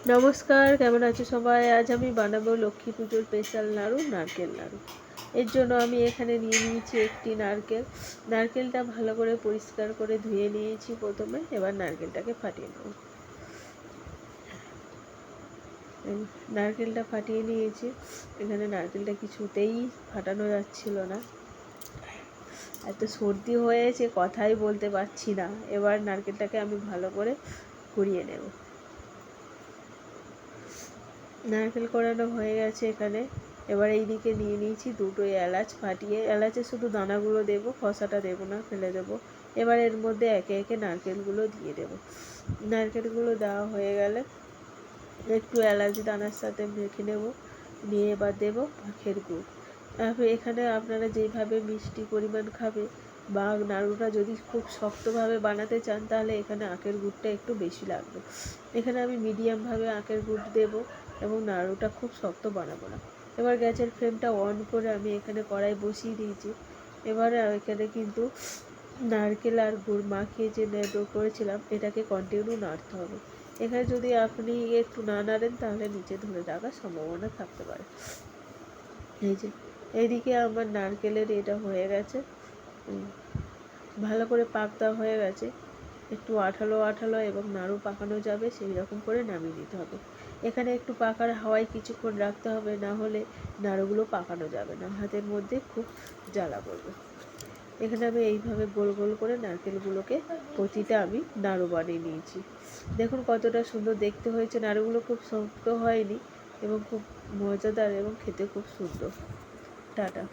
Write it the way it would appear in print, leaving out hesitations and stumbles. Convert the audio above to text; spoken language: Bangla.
নমস্কার, কেমন আছো সবাই? আজ আমি বানাবো লক্ষ্মী পুজোর স্পেশাল নাড়ু, নারকেল নাড়ু। এর জন্য আমি এখানে নিয়ে নিয়েছি একটি নারকেল। নারকেলটা ভালো করে পরিষ্কার করে ধুয়ে নিয়েছি প্রথমে। এবার নারকেলটাকে ফাটিয়ে নেব। নারকেলটা ফাটিয়ে নিয়েছি। এখানে নারকেলটা কিছুতেই ফাটানো যাচ্ছিল না, এত সর্দি হয়েছে কথাই বলতে পারছি না। এবার নারকেলটাকে আমি ভালো করে কুড়িয়ে নেব। নারকেল কোড়ানো হয়ে গেছে এখানে। এবার এইদিকে নিয়ে নিয়েছি দুটো এলাচ ফাটিয়ে। এলাচে শুধু দানাগুলো দেবো, খোসাটা দেবো না, ফেলে দেবো। এবার এর মধ্যে একে একে নারকেলগুলো দিয়ে দেবো। নারকেলগুলো দেওয়া হয়ে গেলে একটু এলাচ দানার সাথে মেখে নেব। নিয়ে এবার দেবো আখের গুড়। এখানে আপনারা যেভাবে মিষ্টি পরিমাণ খাবে বা নাড়ুটা যদি খুব শক্তভাবে বানাতে চান, তাহলে এখানে আখের গুড়টা একটু বেশি লাগবে। এখানে আমি মিডিয়ামভাবে আখের গুড় দেবো এবং নাড়ুটা খুব শক্ত বানাবো না। এবার গ্যাসের ফ্লেমটা অন করে আমি এখানে কড়াই বসিয়ে দিয়েছি। এবার এখানে কিন্তু নারকেল আর গুড় মাখিয়ে যে নেড়ো করেছিলাম, এটাকে কন্টিনিউ নাড়তে হবে। এখানে যদি আপনি একটু না নাড়েন তাহলে নিচে ধরে থাকার সম্ভাবনা থাকতে পারে। এই যে এইদিকে আমার নারকেলের এটা হয়ে গেছে, ভালো করে পাক দেওয়া হয়ে গেছে। একটু আঠালো আঠালো এবং নাড়ু পাকানো যাবে সেই রকম করে নামিয়ে দিতে হবে। এখানে একটু পাকার হাওয়ায় কিছুক্ষণ রাখতে হবে, না হলে নাড়ুগুলো পাকানো যাবে না, হাতের মধ্যে খুব জ্বালা করবে। এখানে আমি এইভাবে গোল গোল করে নারকেলগুলোকে প্রতিটা আমি নাড়ু বানিয়ে নিয়েছি। দেখুন কতটা সুন্দর দেখতে হয়েছে। নাড়ুগুলো খুব শক্ত হয়নি এবং খুব মজাদার এবং খেতে খুব সুন্দর। টাটা।